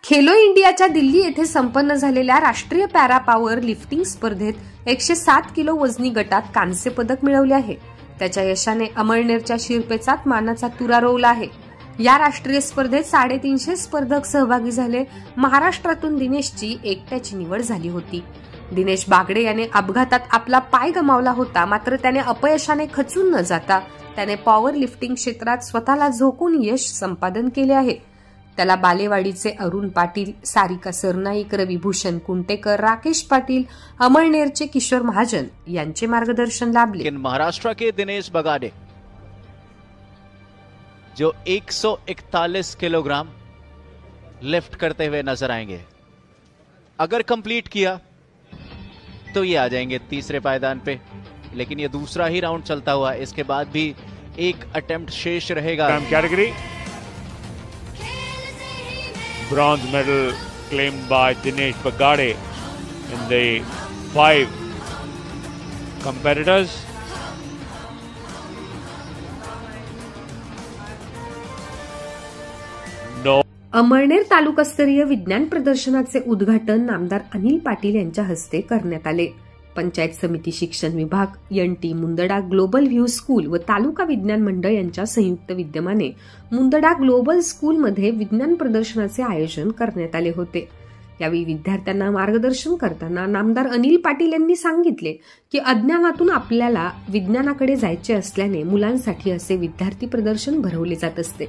खेलो इंडियाच्या दिल्ली येथे संपन्न झालेल्या राष्ट्रीय पॅरा पॉवर लिफ्टिंग स्पर्धेत 107 किलो वजनी गटात कांस्य पदक मिळवले आहे. त्याच्या यशाने अमळनेरच्या शिरपेचात मानाचा तुरा रोवला आहे. या राष्ट्रीय स्पर्धेत 350 स्पर्धक सहभागी झाले. महाराष्ट्रातून दिनेशची एकट्याची निवड झाली होती. दिनेश बागडे याने अपघातात आपला पाय गमावला होता, मात्र त्याने अपयशाने खचून न जाता त्याने पॉवर लिफ्टिंग क्षेत्रात स्वतःला झोकून यश संपादन केले आहे. त्याला बालेवाडीचे अरुण पाटील, सारिका सरनाईक, रविभूषण कुंटेकर, राकेश पाटील, अमळनेरचे किशोर महाजन यांचे मार्गदर्शन लाभले. महाराष्ट्र के दिनेश बगाडे जो 141 किलोग्राम लिफ्ट करते हुए नजर आएंगे. अगर कंप्लीट किया तो ये आ जाएंगे तीसरे पायदान पे, लेकिन ये दूसरा ही राउंड चलता हुआ, इसके बाद भी एक अटेम्प्ट शेष रहेगा. Category bronze medal claimed by Dinesh Bagade in the 5 competitors. Amalner तालुकास्तरीय विज्ञान प्रदर्शनाचे उद्घाटन नामदार अनिल पाटील यांच्या हस्ते करण्यात आले. पंचायत समिती शिक्षण विभाग, NT Mundada global view school व तालुका विज्ञान मंडळ यांच्या संयुक्त विद्यमाने मुंदडा ग्लोबल स्कूलमध्ये विज्ञान प्रदर्शनाचे आयोजन करण्यात आले होते. यावेळी विद्यार्थ्यांना मार्गदर्शन करताना नामदार अनिल पाटील यांनी सांगितले की अज्ञानातून आपल्याला विज्ञानाकडे जायचे असल्याने मुलांसाठी असे विद्यार्थी प्रदर्शन भरवले जात असते.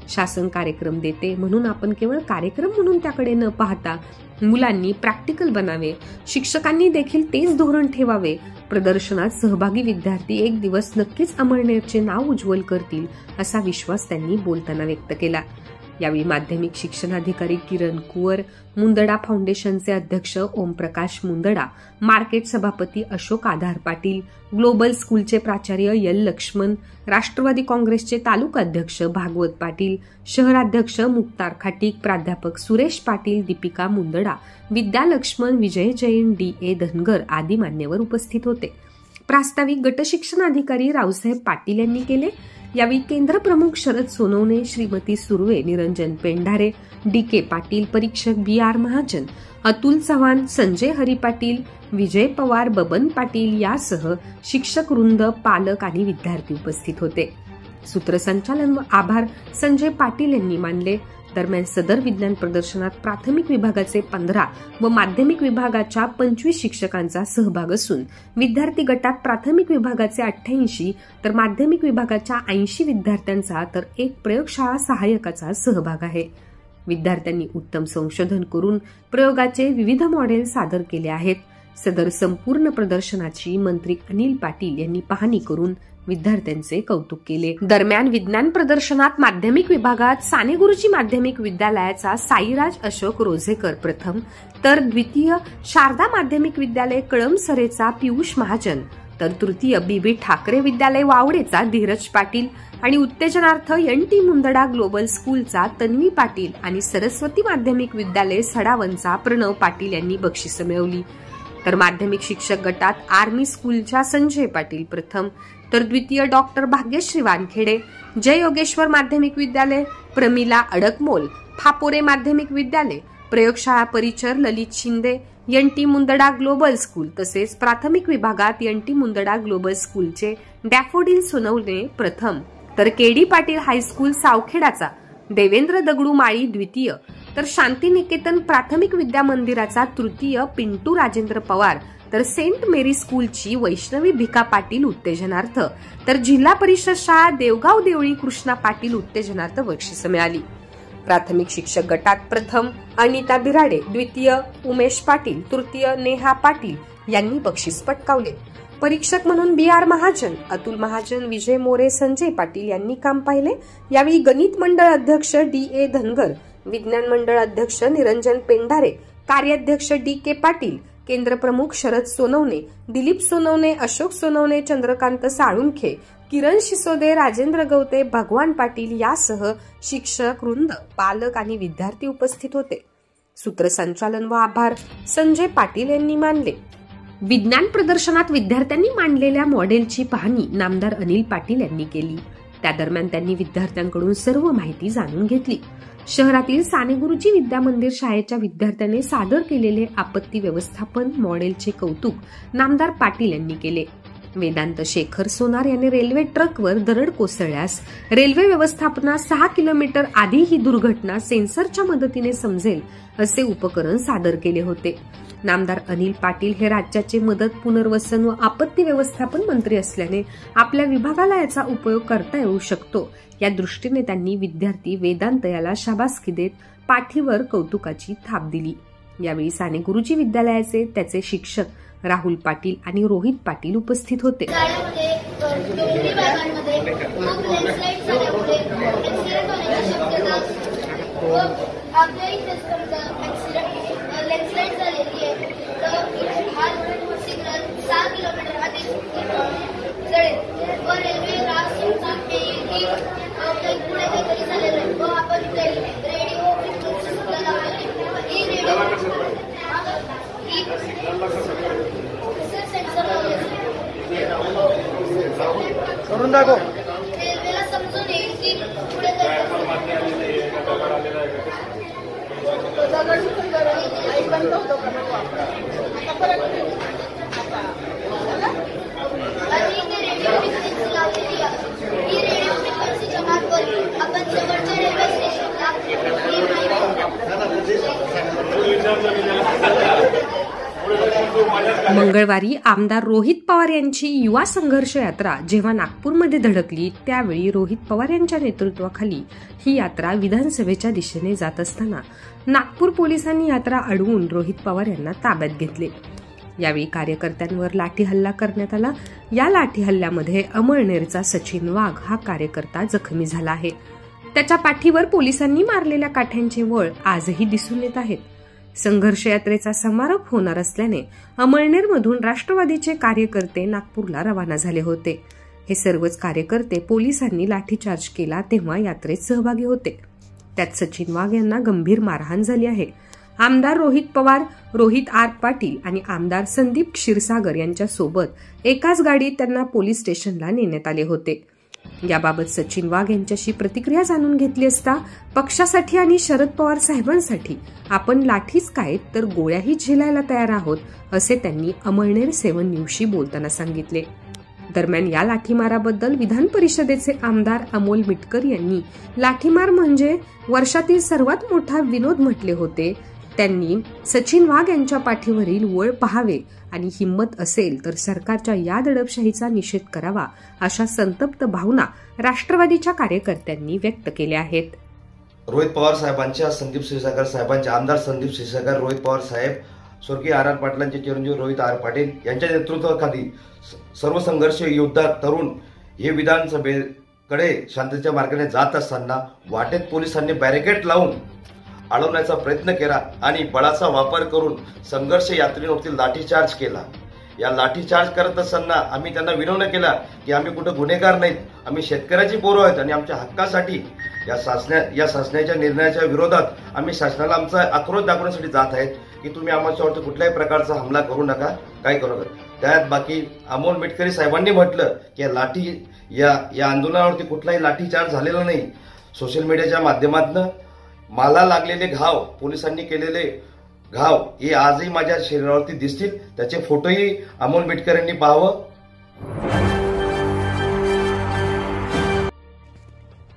शासन कार्यक्रम देते म्हणून आपण केवळ कार्यक्रम म्हणून त्याकडे न पाहता मुलांनी प्रॅक्टिकल बनावे. शिक्षकांनी देखील तेच धोरण ठेवावे. प्रदर्शनात सहभागी विद्यार्थी एक दिवस नक्कीच अमळनेरचे नाव उज्ज्वल करतील असा विश्वास त्यांनी बोलताना व्यक्त केला. यावेळी माध्यमिक शिक्षणाधिकारी किरण कुवर, मुंदडा फाउंडेशनचे अध्यक्ष ओमप्रकाश मुंदडा, मार्केट सभापती अशोक आधार पाटील, ग्लोबल स्कूलचे प्राचार्य यल लक्ष्मण, राष्ट्रवादी काँग्रेसचे तालुका अध्यक्ष भागवत पाटील, शहराध्यक्ष मुक्तार खाटीक, प्राध्यापक सुरेश पाटील, दीपिका मुंदडा, विद्या लक्ष्मण, विजय जैन, डी.ए. धनगर आदी मान्यवर उपस्थित होते. प्रास्ताविक गटशिक्षणाधिकारी रावसाहेब पाटील यांनी केले. यावेळी केंद्र प्रमुख शरद सोनवणे, श्रीमती सुर्वे, निरंजन पेंढारे, डी.के. पाटील, परीक्षक बी.आर. महाजन, अतुल चव्हाण, संजय हरी पाटील, विजय पवार, बबन पाटील यासह शिक्षक वृंद, पालक आणि विद्यार्थी उपस्थित होते. सूत्रसंचालन व आभार संजय पाटील यांनी मानले. दरम्यान सदर विज्ञान प्रदर्शनात प्राथमिक विभागाचे 15 व माध्यमिक विभागाच्या 25 शिक्षकांचा सहभाग असून विद्यार्थी गटात प्राथमिक विभागाचे 88 तर माध्यमिक विभागाच्या 80 विद्यार्थ्यांचा तर एक प्रयोगशाळा सहाय्यकाचा सहभाग आहे. विद्यार्थ्यांनी उत्तम संशोधन करून प्रयोगाचे विविध मॉडेल सादर केले आहेत. सदर संपूर्ण प्रदर्शनाची मंत्री अनिल पाटील यांनी पाहणी करून विद्यार्थ्यांचे कौतुक केले. दरम्यान विज्ञान प्रदर्शनात माध्यमिक विभागात सानेगुरुजी माध्यमिक विद्यालयाचा साईराज अशोक रोझेकर प्रथम, तर द्वितीय शारदा माध्यमिक विद्यालय कळमसरेचा पियुष महाजन, तर तृतीय बी.बी. ठाकरे विद्यालय वावडेचा धीरज पाटील आणि उत्तेजनार्थ एनटी मुंदडा ग्लोबल स्कूलचा तन्वी पाटील आणि सरस्वती माध्यमिक विद्यालय सडावनचा प्रणव पाटील यांनी बक्षिसं मिळवली. तर माध्यमिक शिक्षक गटात आर्मी स्कूलच्या संजय पाटील प्रथम, तर द्वितीय डॉक्टर भाग्यश्री वानखेडे, जय योगेश्वर माध्यमिक विद्यालय, प्रमिला अडकमोल, फापोरे माध्यमिक विद्यालय, प्रयोगशाळा परिचर Lalit Shinde, NT Mundada global school तसेच प्राथमिक विभागात एनटी मुंदडा ग्लोबल स्कूलचे डॅफोडिल सोनवणे प्रथम, तर केडी पाटील हायस्कूल सावखेडाचा देवेंद्र दगडू माळी द्वितीय, तर शांतिनिकेतन प्राथमिक विद्या मंदिराचा तृतीय पिंटू राजेंद्र पवार, तर सेंट मेरी स्कूलची वैष्णवी भिका पाटील उत्तेजनार्थ, तर जिल्हा परिषद शाळा देवगाव देवळी कृष्णा पाटील उत्तेजनार्थ बक्षिसं मिळाली. प्राथमिक शिक्षक गटात प्रथम अनिता बिराडे, द्वितीय उमेश पाटील, तृतीय नेहा पाटील यांनी बक्षीस पटकावले. परीक्षक म्हणून बी.आर. महाजन, अतुल महाजन, विजय मोरे, संजय पाटील यांनी काम पाहिले. यावेळी गणित मंडळ अध्यक्ष डी.ए. धनगर, विज्ञान मंडळ अध्यक्ष निरंजन पेंढारे, कार्याध्यक्ष डी.के. पाटील, केंद्र प्रमुख शरद सोनवणे, दिलीप सोनवणे, अशोक सोनवणे, चंद्रकांत साळुंखे, किरण शिसोदे, राजेंद्र गवते, भगवान पाटील यासह शिक्षक वृंद, पालक आणि विद्यार्थी उपस्थित होते. सूत्रसंचालन व आभार संजय पाटील यांनी मानले. विज्ञान प्रदर्शनात विद्यार्थ्यांनी मांडलेल्या मॉडेलची पाहणी नामदार अनिल पाटील यांनी केली. त्या दरम्यान त्यांनी विद्यार्थ्यांकडून सर्व माहिती जाणून घेतली. शहरातील साने गुरुजी विद्या मंदिर शाळेच्या विद्यार्थ्यांनी सादर केलेले आपत्ती व्यवस्थापन मॉडेलचे कौतुक नामदार पाटील यांनी केले. वेदांत शेखर सोनार यांनी रेल्वे ट्रकवर दरड कोसळल्यास रेल्वे व्यवस्थापनास 6 किलोमीटर आधी ही दुर्घटना सेन्सरच्या मदतीने समजेल असे उपकरण सादर केले होते. नामदार अनिल पाटील हे राज्याचे मदत पुनर्वसन व आपत्ती व्यवस्थापन मंत्री असल्याने आपल्या विभागाला याचा उपयोग करता येऊ शकतो या दृष्टीने त्यांनी विद्यार्थी वेदांत याला शाबासकी देत पाठीवर कौतुकाची थाप दिली. यावेळी साने गुरुजी विद्यालयाचे त्याचे शिक्षक राहुल पाटील आणि रोहित पाटील उपस्थित होते. करून दाखव. रेल्वेला समजून येईल की पुढे आपण जवळच्या रेल्वे स्टेशनला मंगळवारी आमदार रोहित पवार यांची युवा संघर्ष यात्रा जेव्हा नागपूरमध्ये धडकली त्यावेळी रोहित पवार यांच्या नेतृत्वाखाली ही यात्रा विधानसभेच्या दिशेने जात असताना नागपूर पोलिसांनी यात्रा अडवून रोहित पवार यांना ताब्यात घेतले. यावेळी कार्यकर्त्यांवर लाठी हल्ला करण्यात आला. या लाठी हल्ल्यामध्ये अमळनेरचा सचिन वाघ हा कार्यकर्ता जखमी झाला आहे. त्याच्या पाठीवर पोलिसांनी मारलेल्या काठ्यांचे वळ आजही दिसून येत आहेत. संघर्ष यात्रेचा समारोप होणार असल्याने अमळनेरमधून राष्ट्रवादीचे कार्यकर्ते नागपूरला रवाना झाले होते. हे सर्वच कार्यकर्ते पोलिसांनी लाठीचार्ज केला तेव्हा यात्रेत सहभागी होते. त्यात सचिन वाघ यांना गंभीर मारहाण झाली आहे. आमदार रोहित पवार, रोहित आर पाटील आणि आमदार संदीप क्षीरसागर यांच्या सोबत एकाच गाडीत त्यांना पोलीस स्टेशनला नेण्यात आले होते. याबाबत सचिन वाघ यांच्याशी प्रतिक्रिया जाणून घेतली असता पक्षासाठी आणि शरद पवार साहेबांसाठी आपण लाठीच काय तर गोळ्याही झेलायला तयार आहोत असे त्यांनी अमळनेर 7 न्यूजशी बोलताना सांगितले. दरम्यान या लाठीमाराबद्दल विधान परिषदेचे आमदार अमोल मिटकर यांनी लाठीमार म्हणजे वर्षातील सर्वात मोठा विनोद म्हटले होते. त्यांनी सचिन वाघ यांच्या पाठीवरील वळ पहावे आणि हिंमत असेल तर सरकारच्या या दडपशाहीचा निषेध करावा अशा संतप्त भावना राष्ट्रवादीच्या कार्यकर्त्यांनी व्यक्त केल्या आहेत. रोहित पवार साहेबांच्या, संदीप क्षीरसागर साहेबांचे, आमदार संदीप क्षीरसागर, रोहित पवार साहेब, स्वर्गीय आर पाटलांचे चिरंजीव रोहित आर पाटील यांच्या नेतृत्वाखाली सर्व संघर्ष योद्धा तरुण हे विधानसभेकडे शांततेच्या मार्गाने जात असताना वाटेत पोलिसांनी बॅरिकेड लावून अडवण्याचा प्रयत्न केला आणि बळाचा वापर करून संघर्ष यात्रेवरती लाठीचार्ज केला. या लाठीचार्ज करत असताना आम्ही त्यांना विनवण्या केला की आम्ही कुठं गुन्हेगार नाहीत, आम्ही शेतकऱ्याची पोरं आहेत आणि आमच्या हक्कासाठी या शासनाच्या निर्णयाच्या विरोधात आम्ही शासनाला आमचा आक्रोश दाखवण्यासाठी जात आहेत की तुम्ही आमच्यावरती कुठल्याही प्रकारचा हमला करू नका, काय करू नका. त्यात बाकी अमोल मिटकरी साहेबांनी म्हटलं की या आंदोलनावरती कुठलाही लाठीचार्ज झालेला नाही. सोशल मीडियाच्या माध्यमातून मला लागलेले घाव, पोलिसांनी केलेले घाव हे आजही माझ्या शरीरावरती दिसतील. त्याचे फोटोही अमोल मिटकर यांनी पाहावं.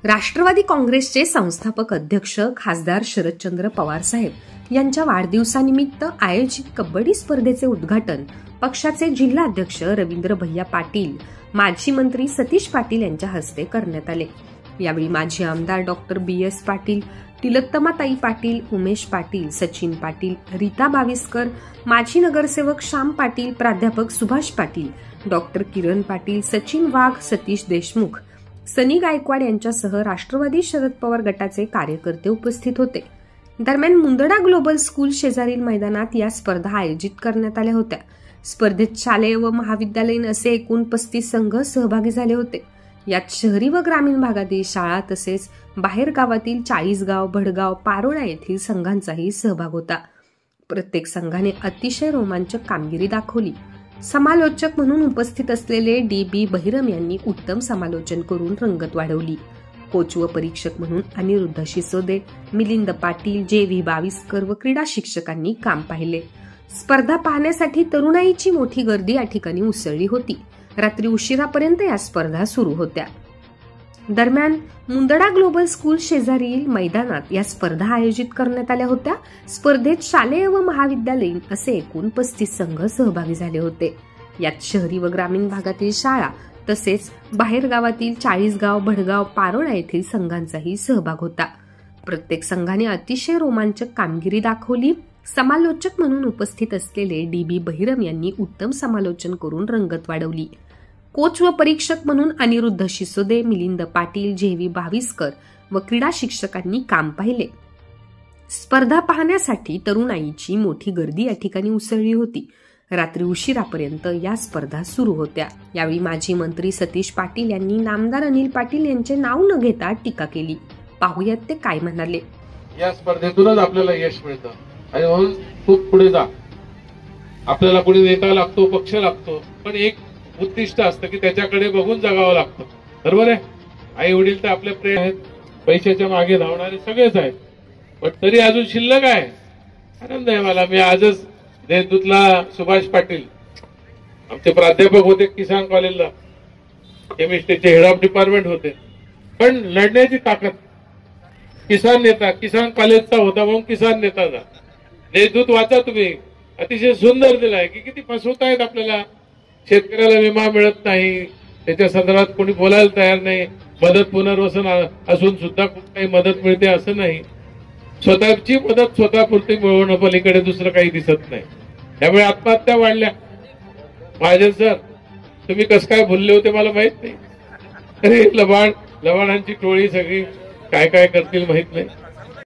राष्ट्रवादी काँग्रेसचे संस्थापक अध्यक्ष खासदार शरदचंद्र पवार साहेब यांच्या वाढदिवसानिमित्त आयोजित कबड्डी स्पर्धेचे उद्घाटन पक्षाचे जिल्हाध्यक्ष रवींद्र भैया पाटील, माजी मंत्री सतीश पाटील यांच्या हस्ते करण्यात आले. यावेळी माजी आमदार डॉक्टर BS पाटील, तिलोत्तमाताई पाटील, उमेश पाटील, सचिन पाटील, रीता बाविस्कर, माजी नगरसेवक श्याम पाटील, प्राध्यापक सुभाष पाटील, डॉक्टर किरण पाटील, सचिन वाघ, सतीश देशमुख, सनी गायकवाड यांच्यासह राष्ट्रवादी शरद पवार गटाचे कार्यकर्ते उपस्थित होते. दरम्यान मुंदडा ग्लोबल स्कूल शेजारील मैदानात या स्पर्धा आयोजित करण्यात आल्या होत्या. स्पर्धेत शालेय व महाविद्यालयीन असे एकूण 35 संघ सहभागी झाले होते. यात शहरी व ग्रामीण भागातील शाळा तसेच बाहेर गावातील 40 गाव, भडगाव, पारोळा येथील संघांचाही सहभाग होता. प्रत्येक संघाने अतिशय रोमांचक कामगिरी दाखवली. समालोचक म्हणून उपस्थित असलेले DB बहिरम यांनी उत्तम समालोचन करून रंगत वाढवली. कोच व परीक्षक म्हणून अनिरुद्ध शिसोदे, मिलिंद पाटील, JV बाविस्कर व क्रीडा शिक्षकांनी काम पाहिले. स्पर्धा पाहण्यासाठी तरुणाईची मोठी गर्दी या ठिकाणी उसळली होती. रात्री उशिरापर्यंत या स्पर्धा सुरू होत्या. दरम्यान मुंदडा ग्लोबल स्कूल शेजारील मैदानात या स्पर्धा आयोजित करण्यात आल्या होत्या. स्पर्धेत शालेय व महाविद्यालयीन असे एकूण 35 संघ सहभागी झाले होते. यात शहरी व ग्रामीण भागातील शाळा तसेच बाहेर गावातील 40 गाव, भडगाव, पारोळा येथील संघांचाही सहभाग होता. प्रत्येक संघाने अतिशय रोमांचक कामगिरी दाखवली. समालोचक म्हणून उपस्थित असलेले DB बहिरम यांनी उत्तम समालोचन करून रंगत वाढवली. कोच व परीक्षक म्हणून अनिरुद्ध शिसोदे, मिलिंद पाटील, JV बाविस्कर व क्रीडा शिक्षकांनी काम पाहिले. स्पर्धा पाहण्यासाठी तरुणाईची मोठी गर्दी या ठिकाणी उसळली होती. रात्री उशिरापर्यंत या स्पर्धा सुरू होत्या. यावेळी माजी मंत्री सतीश पाटील यांनी नामदार अनिल पाटील यांचे नाव न घेता टीका केली. पाहूयात ते काय म्हणाले. या स्पर्धेतूनच आपल्याला यश मिळतं आणि म्हणून खूप पुढे जा. आपल्याला पुढे नेता लागतो, पक्ष लागतो, पण एक उद्दिष्ट असतं की त्याच्याकडे बघून जगावं लागतं. बरोबर आहे. आई वडील तर आपले प्रेम आहेत, पैशाच्या मागे धावणारे सगळेच आहेत, पण तरी अजून शिल्लक आहे. आनंद आहे मला. मी आजच देशदूतला सुभाष पाटील आमचे प्राध्यापक होते, किसान कॉलेजला केमिस्ट्रीचे हेड ऑफ डिपार्टमेंट होते, पण लढण्याची ताकद किसान नेता, किसान कॉलेजचा होता म्हणून किसान नेता जा. देशदूत वाचा तुम्ही, अतिशय सुंदर दिलाय की किती फसवतायत आपल्याला. शेतकऱ्याला विमा मिळत नाही, त्याच्या संदर्भात कोणी बोलायला तयार नाही. मदत पुनर्वसन असून सुद्धा खूप काही मदत मिळते असं नाही. स्वतःची मदत स्वतःपुरती मिळवणं पलीकडे दुसरं काही दिसत नाही. त्यामुळे आत्महत्या वाढल्या. महाजन सर, तुम्ही कसं काय भुलले होते मला माहित नाही. अरे लबाडांची टोळी सगळी काय काय करतील माहित नाही.